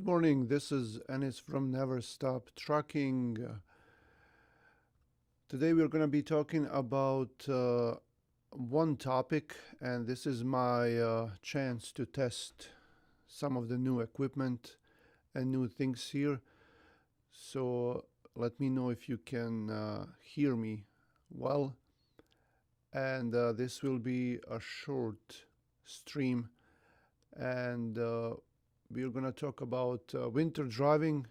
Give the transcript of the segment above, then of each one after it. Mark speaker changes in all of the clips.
Speaker 1: Good morning. This is Ennis from Never Stop Trucking. Today we're going to be talking about one topic, and this is my chance to test some of the new equipment and new things here. So let me know if you can hear me well. And this will be a short stream, and we're going to talk about winter driving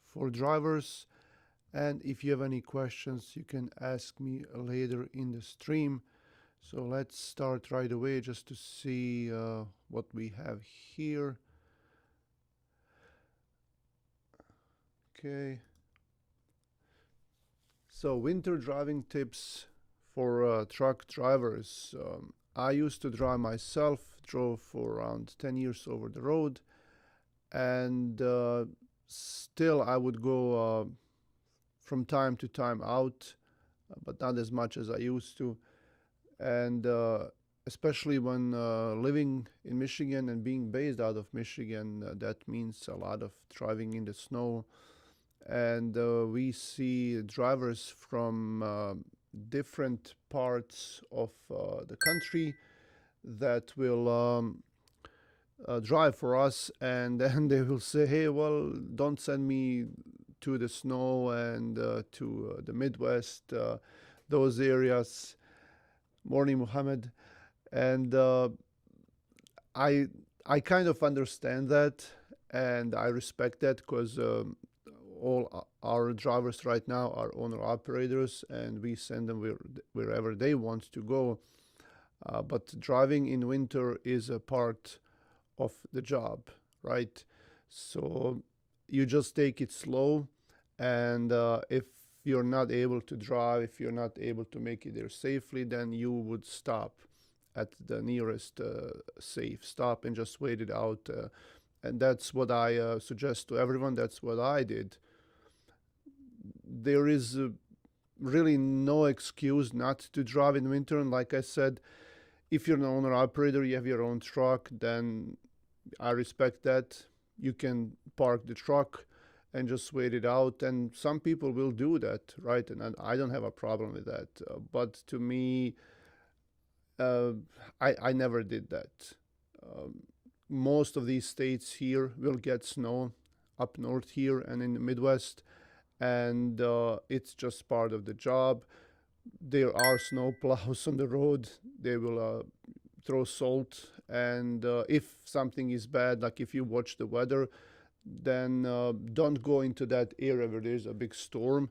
Speaker 1: for drivers. And if you have any questions, you can ask me later in the stream. So let's start right away just to see what we have here. Okay. So winter driving tips for truck drivers. I used to drive myself, drove for around 10 years over the road, and still I would go from time to time out, but not as much as I used to. And especially when living in Michigan and being based out of Michigan, that means a lot of driving in the snow. And we see drivers from different parts of the country that will drive for us, and then they will say, hey, well, don't send me to the snow and to the Midwest, those areas. Morning, Muhammad. And I kind of understand that, and I respect that, because all our drivers right now are owner operators, and we send them wherever they want to go. But driving in winter is a part of the job, right? So you just take it slow, and if you're not able to drive, if you're not able to make it there safely, then you would stop at the nearest safe stop and just wait it out. And that's what I suggest to everyone. That's what I did. There is really no excuse not to drive in winter. And like I said, if you're an owner operator, you have your own truck, then I respect that. You can park the truck and just wait it out. And some people will do that, right? And I don't have a problem with that. But to me, I never did that. Most of these states here will get snow up north here and in the Midwest, and it's just part of the job. There are snow plows on the road. They will throw salt, and if something is bad, like if you watch the weather, then don't go into that area where there's a big storm.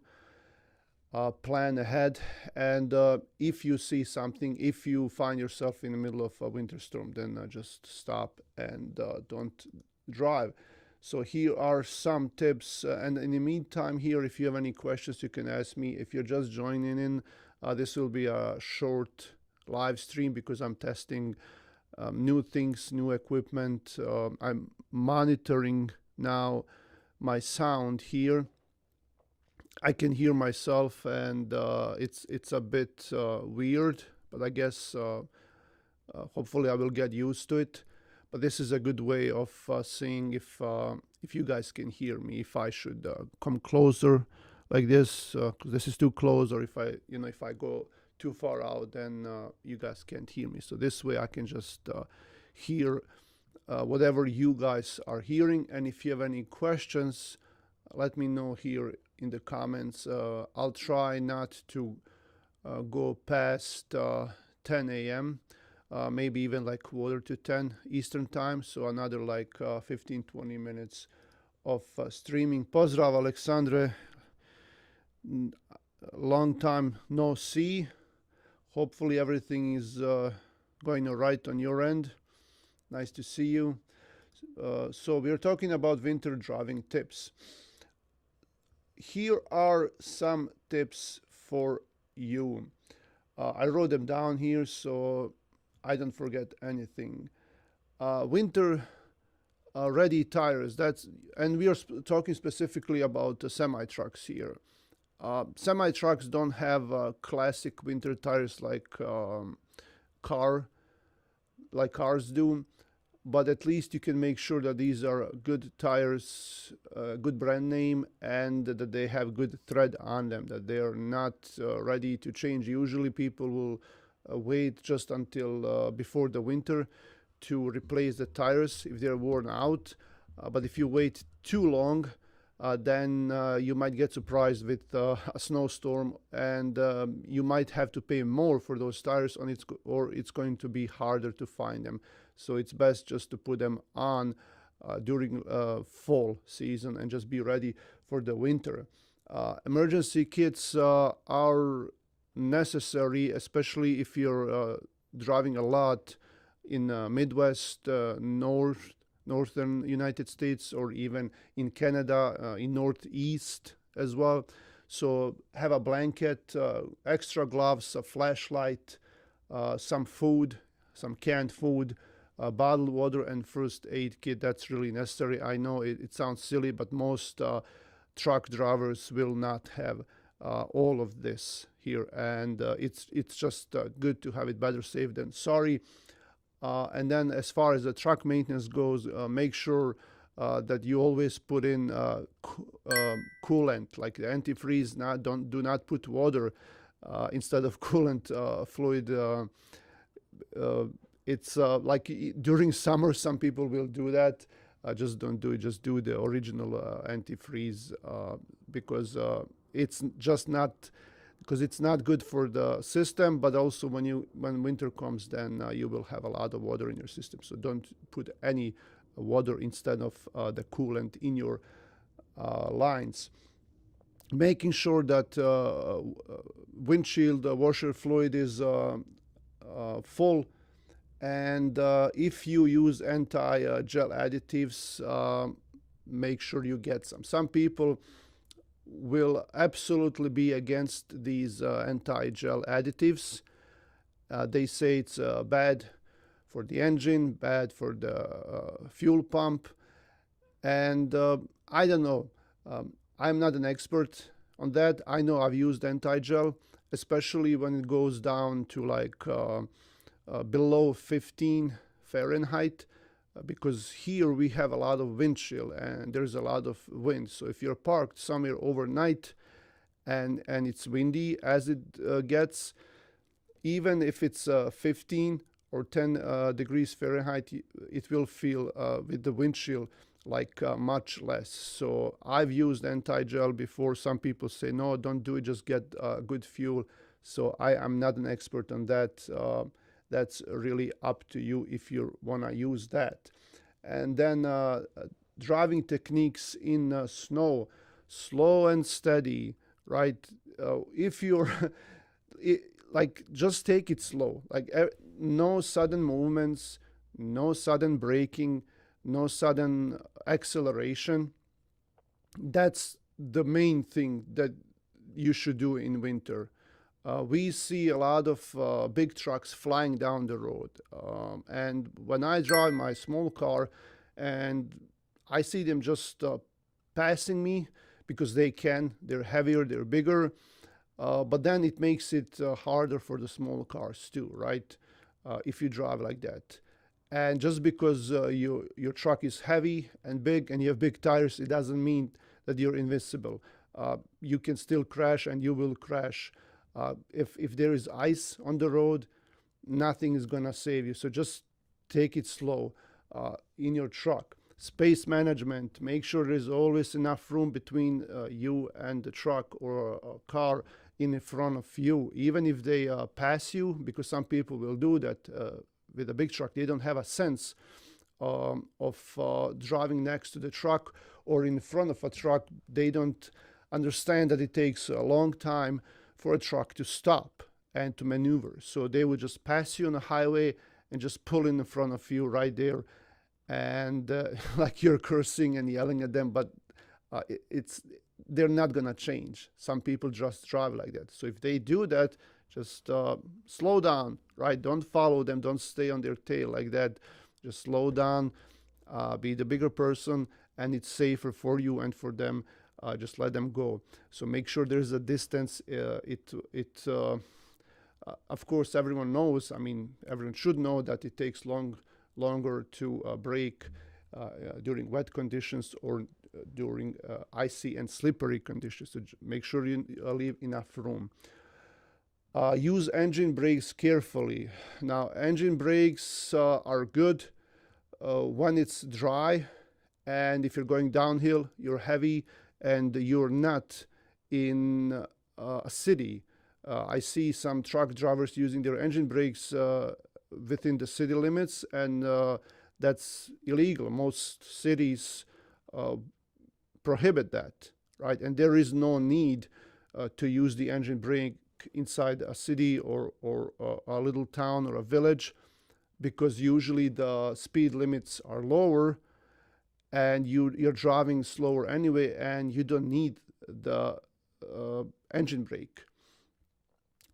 Speaker 1: Plan ahead, and if you see something, if you find yourself in the middle of a winter storm, then just stop and don't drive. So here are some tips, and in the meantime here, if you have any questions, you can ask me. If you're just joining in, this will be a short live stream because I'm testing new things, new equipment. I'm monitoring now my sound here. I can hear myself, and it's a bit weird, but I guess hopefully I will get used to it. But this is a good way of seeing if you guys can hear me. If I should come closer like this, 'cause this is too close, or if I go too far out, then you guys can't hear me. So this way I can just hear whatever you guys are hearing. And if you have any questions, let me know here in the comments. I'll try not to go past 10 a.m., maybe even like quarter to 10 Eastern time. So another like 15-20 minutes of streaming. Pozdrav, Aleksandre. Long time no see. Hopefully everything is going all right on your end. Nice to see you. So we're talking about winter driving tips. Here are some tips for you. I wrote them down here so I don't forget anything. Winter ready tires. And we are talking specifically the semi trucks here. Semi trucks don't have classic winter tires like cars do. but at least you can make sure that these are good tires, good brand name, and that they have good tread on them, that they are not ready to change. Usually people will wait just until before the winter to replace the tires if they're worn out. But if you wait too long, then you might get surprised with a snowstorm, and you might have to pay more for those tires on or it's going to be harder to find them. So it's best just to put them on during fall season and just be ready for the winter. Emergency kits are necessary, especially if you're driving a lot in Midwest, northern United States, or even in Canada, in Northeast as well. So have a blanket, extra gloves, a flashlight, some food, some canned food, bottled water, and first aid kit. That's really necessary. I know it sounds silly, but most truck drivers will not have all of this here, and it's just good to have it. Better safe than sorry. And then as far as the truck maintenance goes, make sure that you always put in coolant, like the antifreeze. Do not put water instead of coolant fluid. It's like during summer, some people will do that. Just don't do it. Just do the original antifreeze, because it's just not, because it's not good for the system. But also when winter comes, then you will have a lot of water in your system. So don't put any water instead of the coolant in your lines. Making sure that windshield washer fluid is full. And if you use anti-gel additives, make sure you get some. Some people will absolutely be against these anti-gel additives. They say it's bad for the engine, bad for the fuel pump. And I don't know. I'm not an expert on that. I know I've used anti-gel, especially when it goes down to like below 15 Fahrenheit, because here we have a lot of wind chill and there's a lot of wind. So if you're parked somewhere overnight and it's windy as it gets, even if it's 15 or 10 degrees Fahrenheit, it will feel with the wind chill like much less. So I've used anti-gel before. Some people say, no, don't do it, just get good fuel. So I am not an expert on that. That's really up to you if you want to use that. And then driving techniques in snow, slow and steady, right? If you're like, just take it slow, like no sudden movements, no sudden braking, no sudden acceleration. That's the main thing that you should do in winter. We see a lot of big trucks flying down the road. And when I drive my small car and I see them just passing me because they're heavier, they're bigger. But then it makes it harder for the small cars too, right? If you drive like that. And just because your truck is heavy and big and you have big tires, it doesn't mean that you're invincible. You can still crash, and you will crash. If there is ice on the road, nothing is gonna save you. So just take it slow in your truck. Space management, make sure there's always enough room between you and the truck or a car in front of you, even if they pass you, because some people will do that with a big truck. They don't have a sense of driving next to the truck or in front of a truck. They don't understand that it takes a long time for a truck to stop and to maneuver. So they would just pass you on the highway and just pull in front of you right there. And like you're cursing and yelling at them, but they're not gonna change. Some people just drive like that. So if they do that, just slow down, right? Don't follow them. Don't stay on their tail like that. Just slow down, be the bigger person, and it's safer for you and for them. Just let them go. So make sure there's a distance. Of course, everyone knows. I mean, everyone should know that it takes long longer to brake during wet conditions or during icy and slippery conditions. So make sure you leave enough room. Use engine brakes carefully. Now, engine brakes are good when it's dry, and if you're going downhill, you're heavy, and you're not in a city. I see some truck drivers using their engine brakes within the city limits, and that's illegal. Most cities prohibit that, right? And there is no need to use the engine brake inside a city or a little town or a village, because usually the speed limits are lower and you're driving slower anyway, and you don't need the engine brake.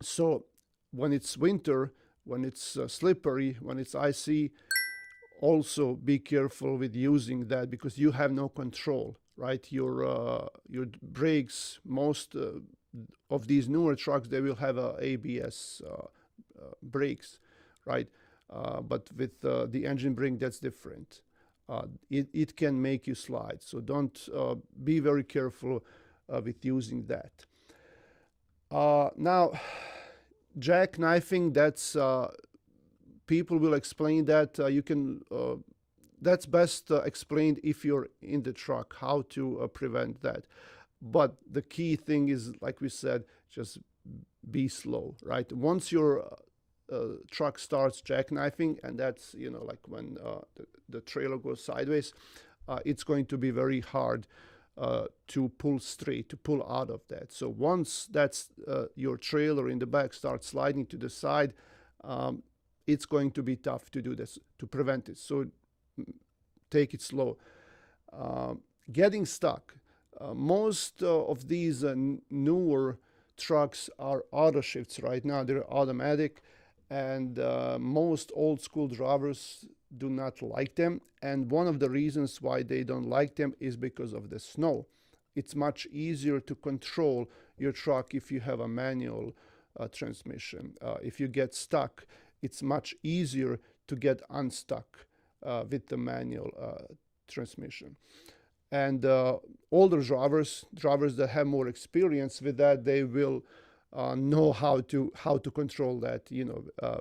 Speaker 1: So when it's winter, when it's slippery, when it's icy, also be careful with using that, because you have no control, right? Your brakes, most of these newer trucks, they will have ABS brakes, right? But with the engine brake, that's different. It can make you slide. So don't be very careful with using that. Now, jackknifing, that's people will explain that. You can that's best explained if you're in the truck, how to prevent that. But the key thing is, like we said, just be slow, right? Once your truck starts jackknifing, and that's, like when the trailer goes sideways, it's going to be very hard to pull straight, to pull out of that. So once that's your trailer in the back starts sliding to the side, it's going to be tough to do this, to prevent it. So take it slow. Getting stuck. Most of these newer trucks are auto shifts right now. They're automatic, and most old school drivers do not like them. And one of the reasons why they don't like them is because of the snow. It's much easier to control your truck if you have a manual transmission. If you get stuck, it's much easier to get unstuck with the manual transmission. And older drivers that have more experience with that, they will know how to control that,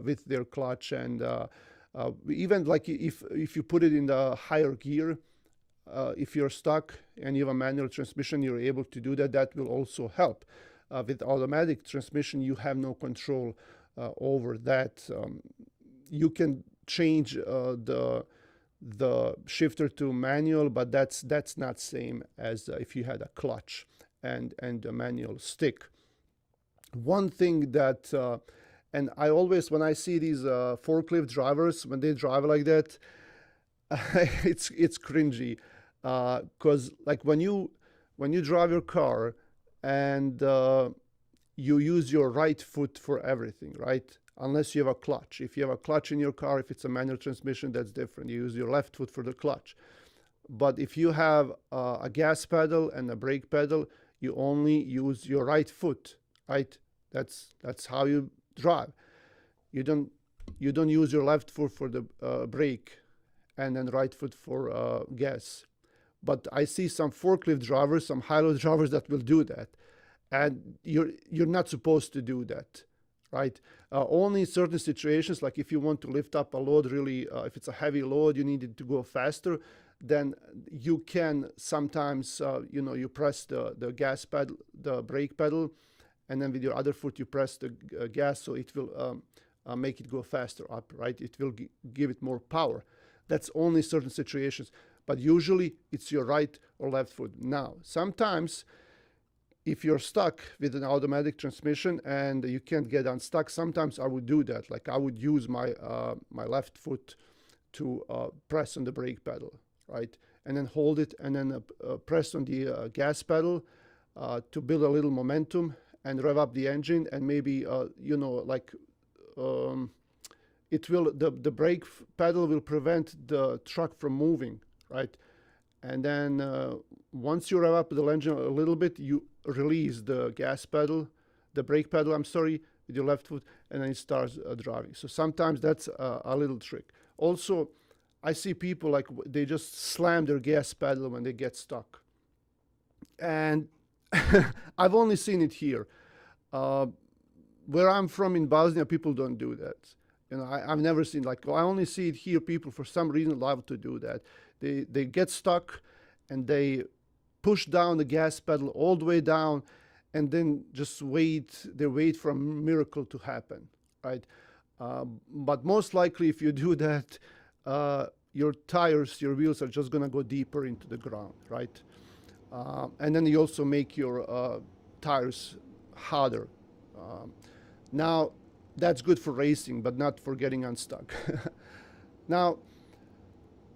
Speaker 1: with their clutch. And even like if you put it in the higher gear, if you're stuck and you have a manual transmission, you're able to do that. That will also help. With automatic transmission, you have no control over that. You can change the shifter to manual, but that's not same as if you had a clutch and a manual stick. One thing that and I always, when I see these forklift drivers, when they drive like that, it's cringy, because like when you drive your car and you use your right foot for everything, right? Unless you have a clutch. If you have a clutch in your car, if it's a manual transmission, that's different. You use your left foot for the clutch. But if you have a gas pedal and a brake pedal, you only use your right foot, right? That's how you drive. You don't use your left foot for the brake and then right foot for gas. But I see some forklift drivers, some high-load drivers that will do that, and you're not supposed to do that, right? Only in certain situations, like if you want to lift up a load really, if it's a heavy load, you need it to go faster, then you can sometimes, you press the gas pedal, the brake pedal, and then with your other foot you press the gas, so it will make it go faster up, right? It will give it more power. That's only certain situations, but usually it's your right or left foot. Now, sometimes if you're stuck with an automatic transmission and you can't get unstuck, sometimes I would do that. Like I would use my my left foot to press on the brake pedal, right? And then hold it and then press on the gas pedal to build a little momentum and rev up the engine, and maybe, it will, the brake pedal will prevent the truck from moving, right? And then once you rev up the engine a little bit, you release the gas pedal, the brake pedal, I'm sorry, with your left foot, and then it starts driving. So sometimes that's a little trick. Also, I see people like they just slam their gas pedal when they get stuck, and I've only seen it here. Uh, where I'm from in Bosnia, people don't do that. I've never seen like I only see it here. People for some reason love to do that. They get stuck, and they push down the gas pedal all the way down, and then just wait. They wait for a miracle to happen, right? But most likely, if you do that, your tires, your wheels are just gonna go deeper into the ground, right? And then you also make your tires harder. Now, that's good for racing, but not for getting unstuck. Now,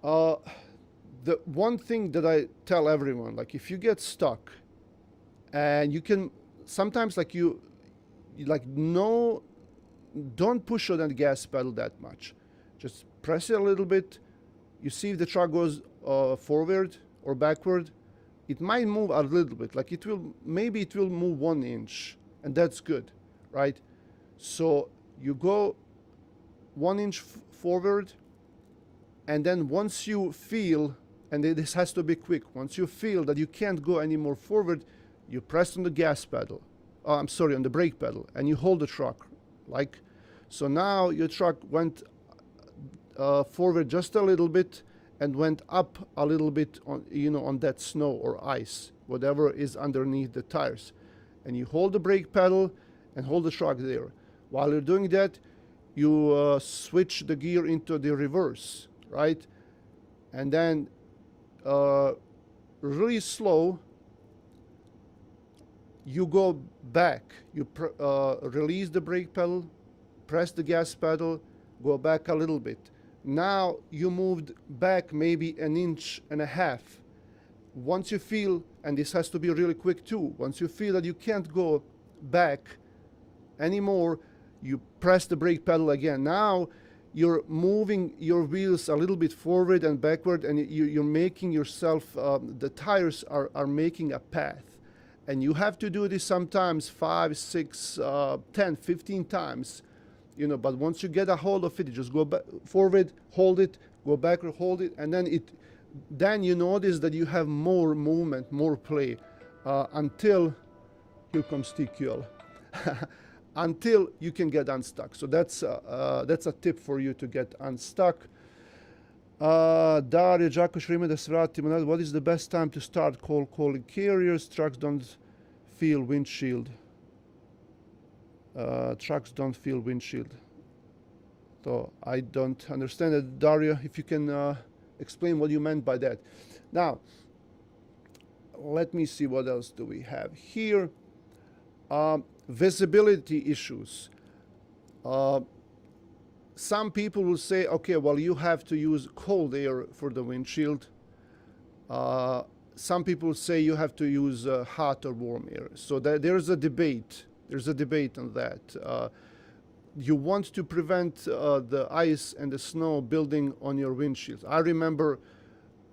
Speaker 1: the one thing that I tell everyone, like if you get stuck, and you can sometimes like no, don't push on the gas pedal that much. Just press it a little bit. You see if the truck goes forward or backward. It might move a little bit, like maybe it will move 1 inch, and that's good, right? So you go 1 inch forward, and then once you feel, and this has to be quick, once you feel that you can't go any more forward, you press on the gas pedal, I'm sorry, on the brake pedal, and you hold the truck, like, so now your truck went forward just a little bit, and went up a little bit on, on that snow or ice, whatever is underneath the tires. And you hold the brake pedal and hold the truck there. While you're doing that, you switch the gear into the reverse, right? And then really slow, you go back. You release the brake pedal, press the gas pedal, go back a little bit. Now you moved back maybe 1.5 inches. Once you feel, and this has to be really quick too, once you feel that you can't go back anymore, you press the brake pedal again. Now you're moving your wheels a little bit forward and backward, and you're making yourself, the tires are making a path. And you have to do this sometimes 5, 6, 10, 15 times. But once you get a hold of it, you just go back, forward, hold it, go backward, hold it, and then you notice that you have more movement, more play, until, here comes TQL, until you can get unstuck. So that's a tip for you to get unstuck. Dario Đaković, vreme da se vratimo nazad. What is the best time to start calling carriers? Trucks don't feel windshield. Trucks don't feel windshield. So I don't understand it. Dario, if you can explain what you meant by that. Now, let me see what else do we have here. Visibility issues. Some people will say, okay, well, you have to use cold air for the windshield. Some people say you have to use hot or warm air. So there's a debate. There's a debate on that. You want to prevent the ice and the snow building on your windshields. I remember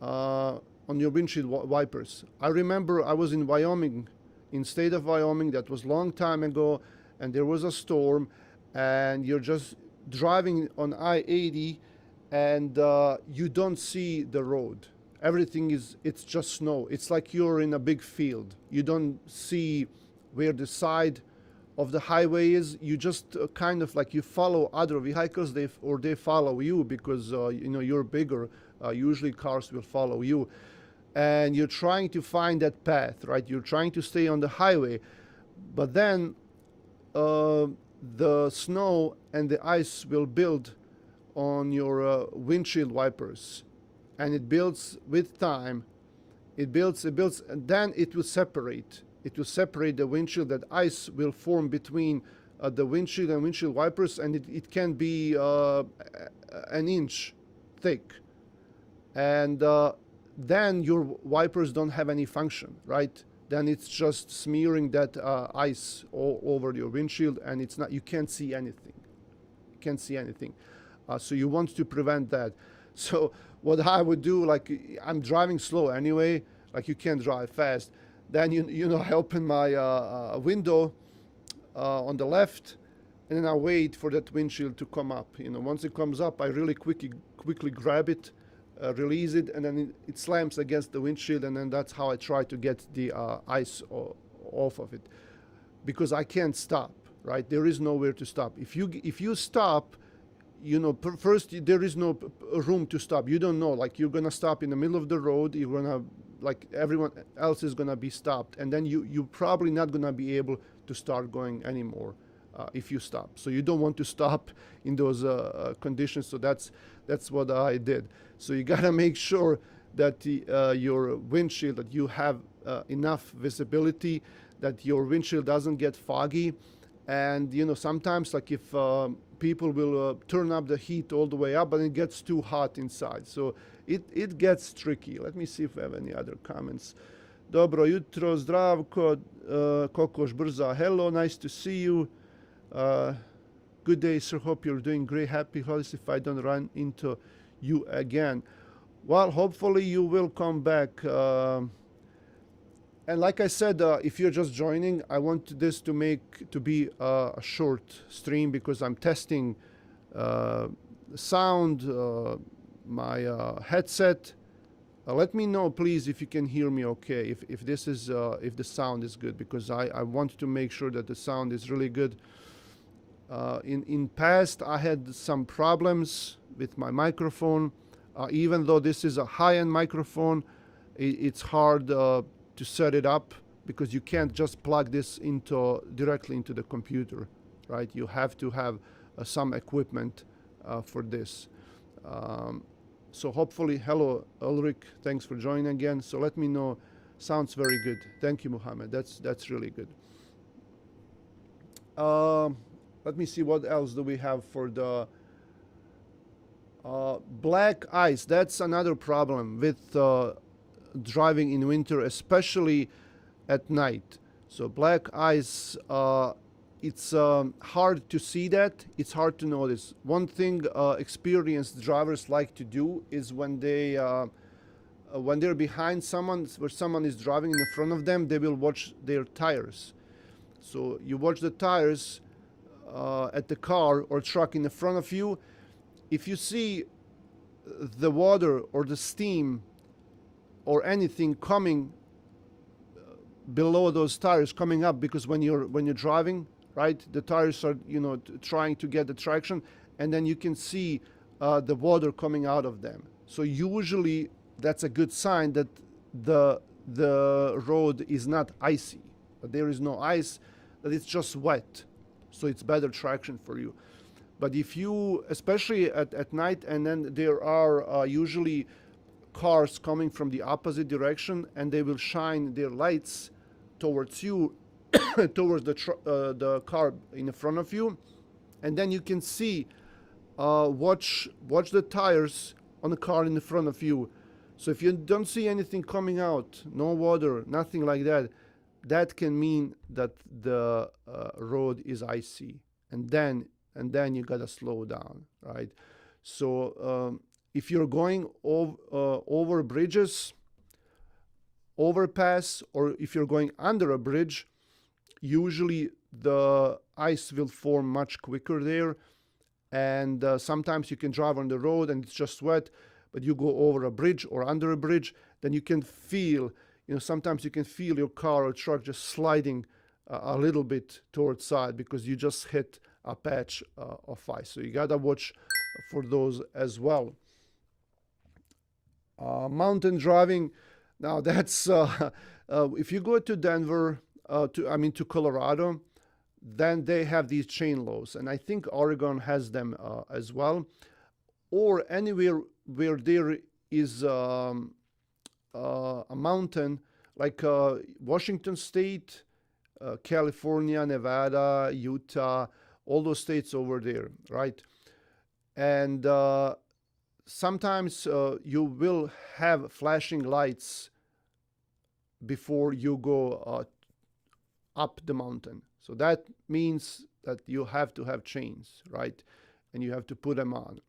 Speaker 1: on your windshield wipers. I remember I was in Wyoming, in state of Wyoming. That was a long time ago, and there was a storm, and you're just driving on I-80, and you don't see the road. Everything it's just snow. It's like you're in a big field. You don't see where the side of the highway is. You just kind of like you follow other vehicles, they follow you because you're bigger. Usually cars will follow you, and you're trying to find that path, right? You're trying to stay on the highway, but then the snow and the ice will build on your windshield wipers, and it builds with time. It builds, and then it will separate. It will separate the windshield. That ice will form between the windshield and windshield wipers, and it can be 1 inch thick. And then your wipers don't have any function, right? Then it's just smearing that ice all over your windshield, and you can't see anything. You can't see anything. So you want to prevent that. So what I would do, like I'm driving slow anyway, like you can't drive fast. Then I open my window on the left, and then I wait for that windshield to come up. Once it comes up, I really quickly grab it, release it, and then it slams against the windshield, and then that's how I try to get the ice off of it, because I can't stop. Right, there is nowhere to stop. If you stop, first there is no room to stop. You don't know, like, you're gonna stop in the middle of the road. You're gonna, like, everyone else is gonna be stopped, and then you're probably not gonna be able to start going anymore if you stop. So you don't want to stop in those conditions. So that's what I did. So you gotta make sure that your windshield, that you have enough visibility, that your windshield doesn't get foggy. And sometimes, like, if people will turn up the heat all the way up, but it gets too hot inside, so it gets tricky. Let me see if we have any other comments. Dobro jutro, Zdravko, Kokoš Brza, hello, nice to see you. Good day, sir, hope you're doing great. Happy holidays if I don't run into you again. Well, hopefully you will come back. And like I said, if you're just joining, I want this to be a short stream, because I'm testing sound, my headset. Let me know, please, if you can hear me okay, if this is if the sound is good, because I want to make sure that the sound is really good. In past, I had some problems with my microphone. Even though this is a high-end microphone, it's hard to set it up, because you can't just plug this directly into the computer, right? You have to have some equipment for this. So hopefully, hello Ulrich, thanks for joining again. So let me know. Sounds very good. Thank you, Mohammed. That's really good. Let me see, what else do we have for the black ice. That's another problem with driving in winter, especially at night. So black ice, it's hard to see that. It's hard to notice. One thing experienced drivers like to do is when they're behind someone, where someone is driving in front of them, they will watch their tires. So you watch the tires at the car or truck in the front of you. If you see the water or the steam or anything coming below those tires, coming up, because when you're driving, right, the tires are trying to get the traction, and then you can see the water coming out of them. So usually that's a good sign that the road is not icy, that there is no ice, that it's just wet. So it's better traction for you. But if you, especially at night, and then there are usually cars coming from the opposite direction, and they will shine their lights towards you, towards the car in front of you, and then you can see, watch the tires on the car in front of you. So if you don't see anything coming out, no water, nothing like that, that can mean that the road is icy, and then you gotta slow down, right? So if you're going over bridges, overpass, or if you're going under a bridge, usually the ice will form much quicker there, and sometimes you can drive on the road and it's just wet, but you go over a bridge or under a bridge, then you can feel, sometimes you can feel your car or truck just sliding a little bit towards side, because you just hit a patch of ice. So you gotta watch for those as well. Mountain driving, now that's if you go to Denver, to Colorado, then they have these chain laws, and I think Oregon has them as well, or anywhere where there is a mountain, like Washington State, California, Nevada, Utah, all those states over there, right? And sometimes you will have flashing lights before you go up the mountain. So that means that you have to have chains, right? And you have to put them on.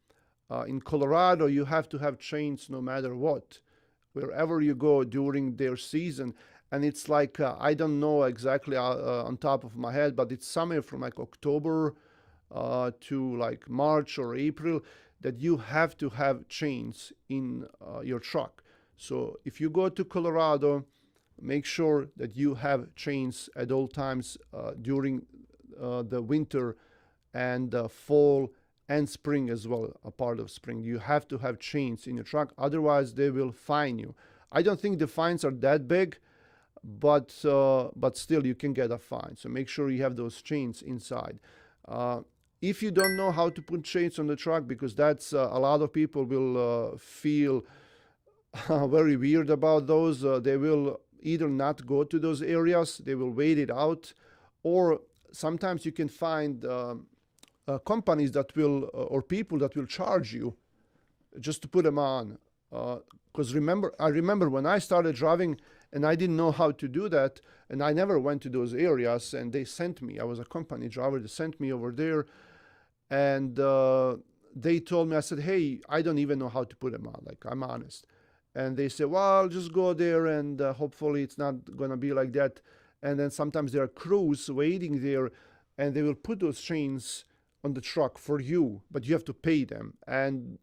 Speaker 1: In Colorado, you have to have chains no matter what, wherever you go during their season. And it's like, I don't know exactly on top of my head, but it's somewhere from like October to like March or April. that you have to have chains in your truck. So if you go to Colorado, make sure that you have chains at all times during the winter and fall and spring as well. A part of spring, you have to have chains in your truck, otherwise they will fine you. I don't think the fines are that big, but still you can get a fine. So make sure you have those chains inside. If you don't know how to put chains on the truck, because that's a lot of people will feel very weird about those. They will either not go to those areas, they will wait it out, or sometimes you can find companies that will or people that will charge you just to put them on. Because I remember when I started driving and I didn't know how to do that, and I never went to those areas, and they sent me. I was a company driver. They sent me over there, and they told me. I said, "Hey, I don't even know how to put them on. Like, I'm honest." And they said, "Well, just go there, and hopefully it's not gonna be like that." And then sometimes there are crews waiting there, and they will put those chains on the truck for you, but you have to pay them, and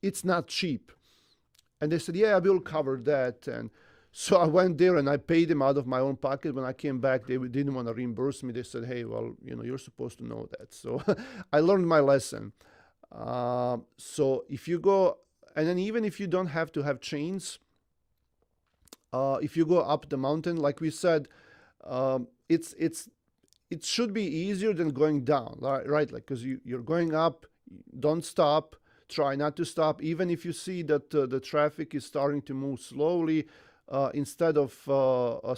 Speaker 1: it's not cheap. And they said, "Yeah, I will cover that." And so I went there and I paid them out of my own pocket. When I came back, they didn't want to reimburse me. They said, "Hey, well, you're supposed to know that." So I learned my lesson. So if you go, and then even if you don't have to have chains, if you go up the mountain, like we said, it should be easier than going down, right? Like, because you're going up, don't stop. Try not to stop, even if you see that the traffic is starting to move slowly. Instead of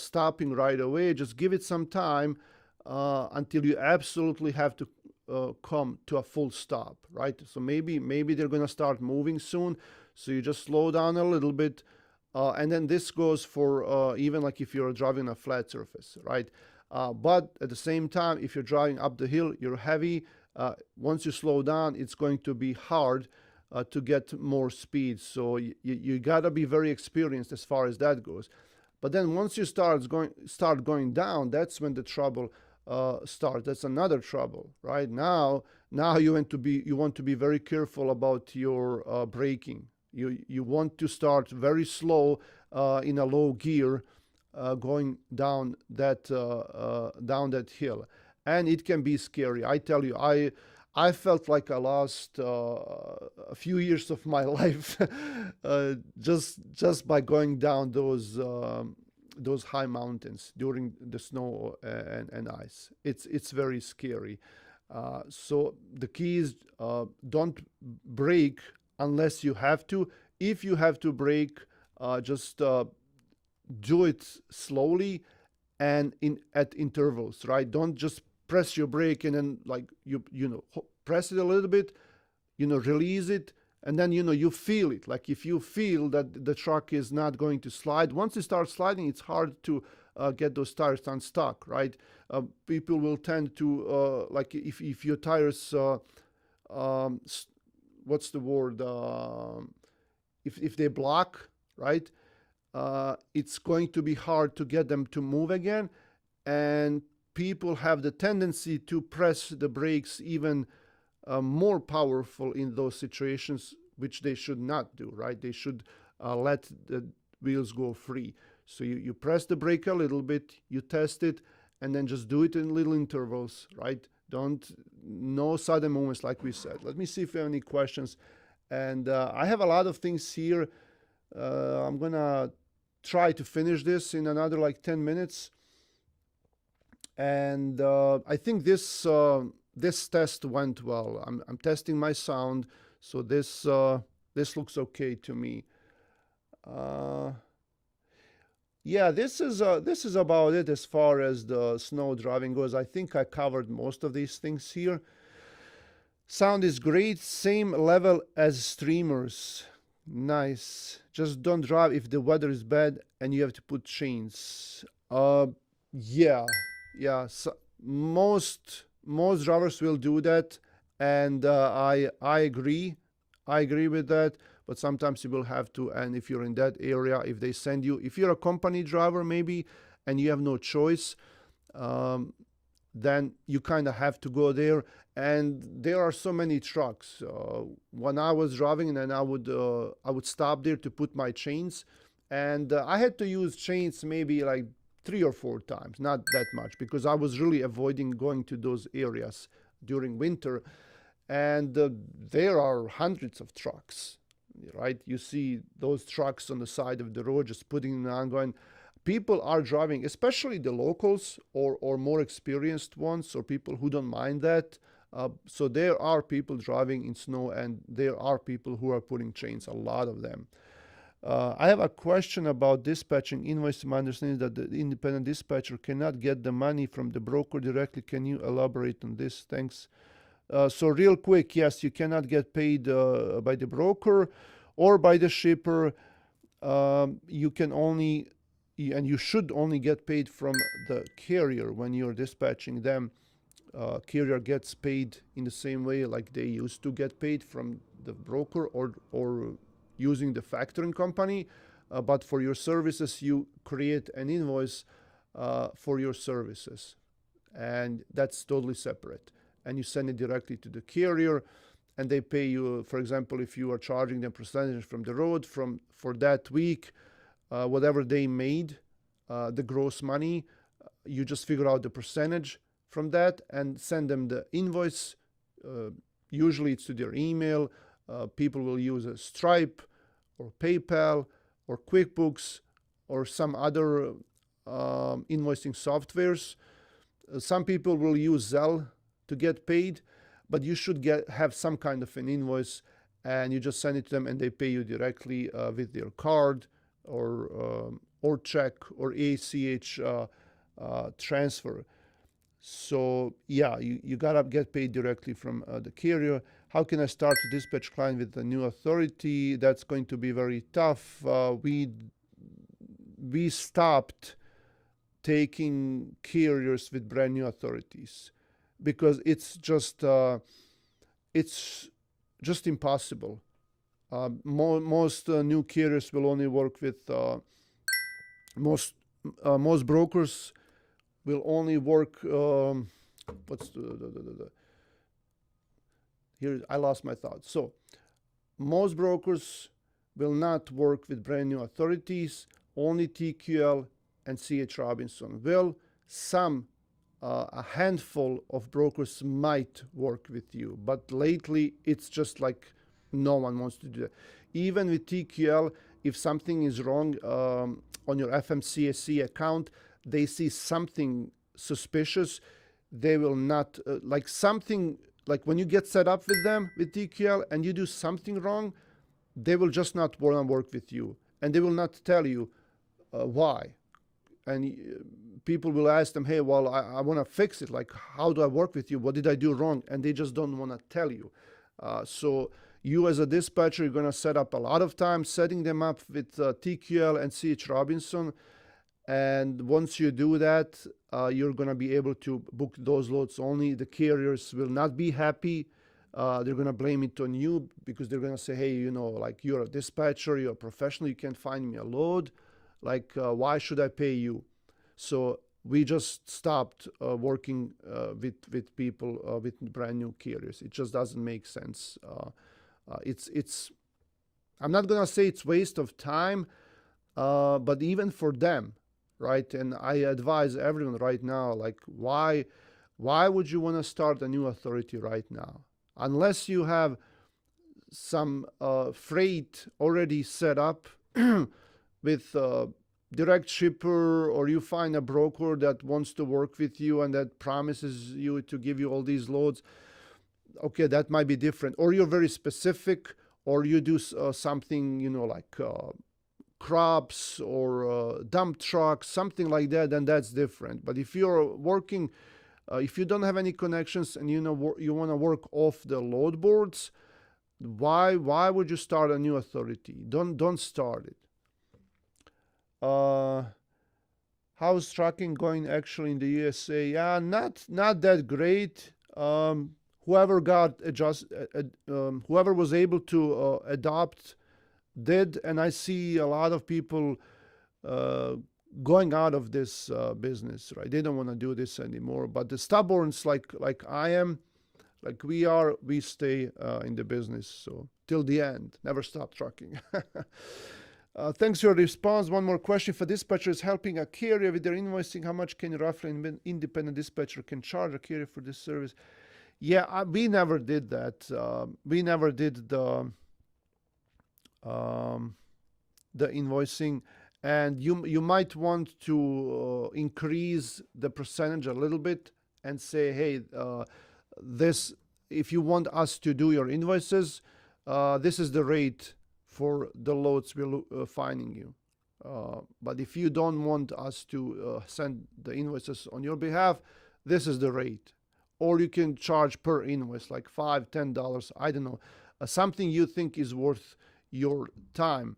Speaker 1: stopping right away, just give it some time until you absolutely have to come to a full stop, right? So maybe they're gonna start moving soon, so you just slow down a little bit, and then this goes for even like if you're driving a flat surface, right? But at the same time, if you're driving up the hill, you're heavy. Once you slow down, it's going to be hard to get more speed. So you gotta be very experienced as far as that goes. But then once you start going down, that's when the trouble starts. That's another trouble, right? Now you want to be very careful about your braking. You want to start very slow in a low gear, going down that hill, and it can be scary. I tell you, I felt like I lost a few years of my life just by going down those high mountains during the snow and ice. It's very scary. So the key is don't brake unless you have to. If you have to brake, just do it slowly and at intervals, right? Don't just press your brake and then like press it a little bit, release it, and then you feel it. Like if you feel that the truck is not going to slide, once it starts sliding, it's hard to get those tires unstuck, right? People will tend to like if your tires what's the word, if they block, right, it's going to be hard to get them to move again. And people have the tendency to press the brakes even more powerful in those situations, which they should not do, right? They should let the wheels go free. So you press the brake a little bit, you test it, and then just do it in little intervals, right? No sudden movements, like we said. Let me see if you have any questions. And I have a lot of things here. I'm gonna try to finish this in another like 10 minutes. And I think this test went well. I'm testing my sound, so this looks okay to me. Yeah, this is about it as far as the snow driving goes. I think I covered most of these things here. Sound is great, same level as streamers. Nice. Just don't drive if the weather is bad and you have to put chains. Yeah. So most drivers will do that, and I agree. I agree with that. But sometimes you will have to, and if you're in that area, if they send you, if you're a company driver maybe, and you have no choice, then you kind of have to go there. And there are so many trucks. When I was driving, and then I would stop there to put my chains, and I had to use chains maybe like 3 or 4 times, not that much, because I was really avoiding going to those areas during winter. And there are hundreds of trucks, right? You see those trucks on the side of the road just putting them on, going. People are driving, especially the locals or more experienced ones, or people who don't mind that. So there are people driving in snow, and there are people who are putting chains, a lot of them. I have a question about dispatching invoice. My understanding is that the independent dispatcher cannot get the money from the broker directly. Can you elaborate on this? Thanks. So real quick, yes, you cannot get paid by the broker or by the shipper. You can only, and you should only get paid from the carrier when you're dispatching them. Carrier gets paid in the same way like they used to get paid from the broker or using the factoring company. But for your services, you create an invoice for your services, and that's totally separate. And you send it directly to the carrier, and they pay you. For example, if you are charging them percentage from the road for that week, whatever they made, the gross money, you just figure out the percentage from that and send them the invoice. Usually it's to their email. People will use a Stripe or PayPal or QuickBooks or some other invoicing softwares. Some people will use Zelle to get paid, but you should have some kind of an invoice, and you just send it to them, and they pay you directly with their card or check or ACH transfer. So yeah, you gotta get paid directly from the carrier. How can I start to dispatch client with the new authority? That's going to be very tough. We stopped taking carriers with brand new authorities because it's just impossible. Most new carriers will only work with most brokers will only work. What's the here? I lost my thought. So most brokers will not work with brand new authorities. Only TQL and CH Robinson will. A handful of brokers might work with you, but lately it's just like no one wants to do that. Even with TQL, if something is wrong on your FMCSC account, they see something suspicious, they will not like something like when you get set up with them with TQL and you do something wrong, they will just not want to work with you, and they will not tell you why. And people will ask them, hey, well, I want to fix it. Like, how do I work with you? What did I do wrong? And they just don't want to tell you. So you as a dispatcher, you're going to set up a lot of time setting them up with TQL and CH Robinson. And once you do that, you're going to be able to book those loads only. The carriers will not be happy. They're going to blame it on you because they're going to say, hey, you know, like you're a dispatcher, you're a professional, you can't find me a load. Like, why should I pay you? So we just stopped working with people with brand new carriers. It just doesn't make sense. It's I'm not going to say it's waste of time, but even for them, right? And I advise everyone right now, like, why would you want to start a new authority right now? Unless you have some freight already set up with direct shipper, or you find a broker that wants to work with you and that promises you to give you all these loads, okay, that might be different. Or you're very specific, or you do something, you know, like crops or dump trucks, something like that, then that's different. But if you're working, if you don't have any connections and you know you want to work off the load boards, why would you start a new authority? Don't start it. How's trucking going actually in the USA? Yeah, not that great. Whoever was able to adopt did, and I see a lot of people going out of this business, right? They don't want to do this anymore. But the stubborns, like I am, like we stay in the business. So till the end, never stop trucking. Thanks for your response. One more question. If a dispatcher is helping a carrier with their invoicing, how much can roughly an independent dispatcher can charge a carrier for this service? Yeah, we never did that. We never did the invoicing, and you might want to increase the percentage a little bit and say, hey, this if you want us to do your invoices, this is the rate for the loads we're finding you. But if you don't want us to send the invoices on your behalf, this is the rate. Or you can charge per invoice, like $5, $10, I don't know, something you think is worth your time.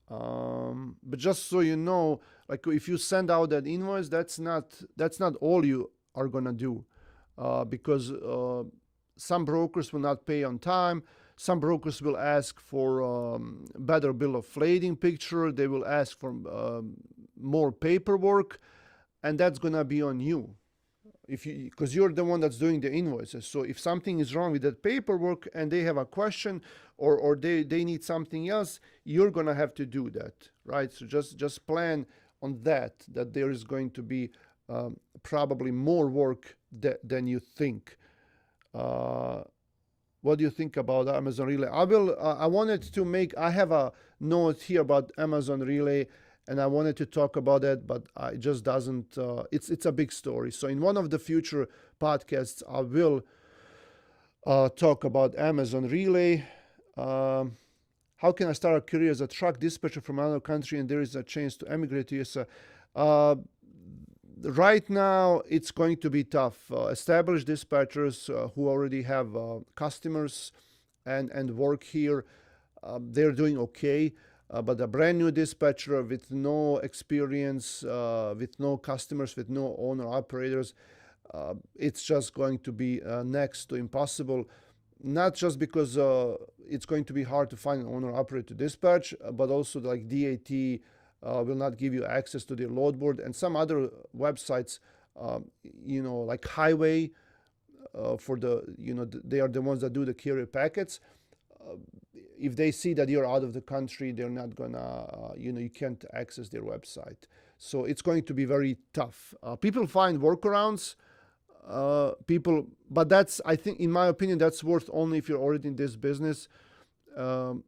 Speaker 1: But just so you know, like if you send out that invoice, that's not all you are gonna do, because some brokers will not pay on time. Some brokers will ask for better bill of lading picture. They will ask for more paperwork, and that's gonna be on you, because you're the one that's doing the invoices. So if something is wrong with that paperwork and they have a question, or they need something else, you're gonna have to do that, right? So just plan on that there is going to be probably more work than you think. What do you think about Amazon Relay? I wanted to I have a note here about Amazon Relay, and I wanted to talk about it, but it just doesn't, it's a big story. So in one of the future podcasts, I will talk about Amazon Relay. How can I start a career as a truck dispatcher from another country and there is a chance to emigrate to USA? Right now, it's going to be tough. Established dispatchers who already have customers and work here, they're doing okay. But a brand new dispatcher with no experience, with no customers, with no owner operators, it's just going to be next to impossible. Not just because it's going to be hard to find an owner operator to dispatch, but also like DAT will not give you access to their load board, and some other websites, like Highway, for they are the ones that do the carrier packets. If they see that you're out of the country, they're not gonna, you can't access their website. So it's going to be very tough. People find workarounds, but that's, I think, in my opinion, that's worth only if you're already in this business, and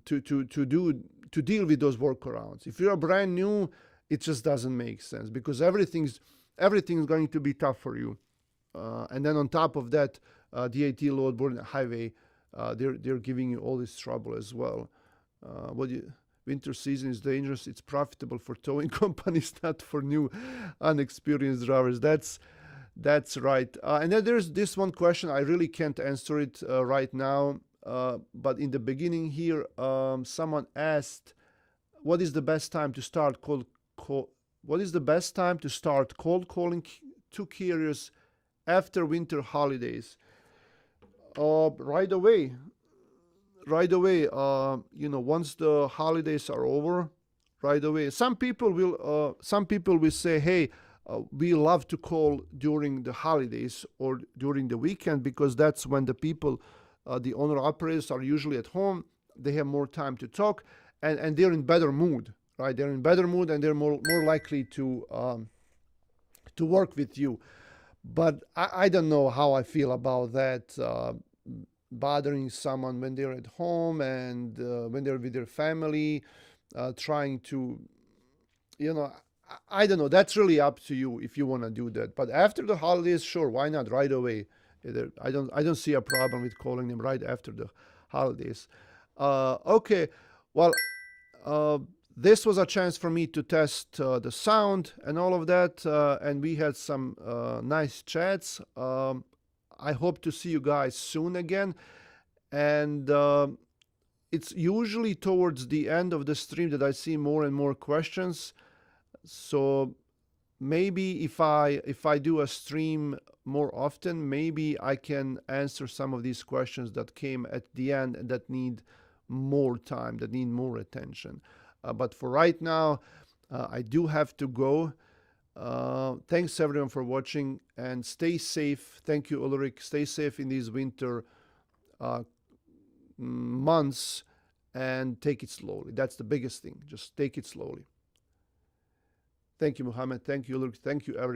Speaker 1: to deal with those workarounds. If you're brand new, it just doesn't make sense, because everything's going to be tough for you. And then on top of that, DAT, load board, and Highway, they're giving you all this trouble as well. Winter season is dangerous. It's profitable for towing companies, not for new, unexperienced drivers. That's right. And then there's this one question. I really can't answer it right now. But in the beginning here, someone asked, "What is the best time to start cold calling to carriers after winter holidays?" Right away. Once the holidays are over, right away. Some people will say, "Hey, we love to call during the holidays or during the weekend, because that's when the people, the owner operators, are usually at home. They have more time to talk, and they're in better mood, right? They're in better mood, and they're more likely to work with you." But I don't know how I feel about that, bothering someone when they're at home and when they're with their family, trying to, I don't know. That's really up to you if you want to do that. But after the holidays, sure, why not right away? I don't see a problem with calling them right after the holidays. Okay, well, this was a chance for me to test the sound and all of that, and we had some nice chats. I hope to see you guys soon again, and it's usually towards the end of the stream that I see more and more questions. So maybe if I do a stream more often, maybe I can answer some of these questions that came at the end and that need more time, that need more attention. But for right now, I do have to go. Thanks everyone for watching and stay safe. Thank you, Ulrich. Stay safe in these winter months and take it slowly. That's the biggest thing. Just take it slowly. Thank you, Muhammad. Thank you, Ulrich. Thank you, everyone.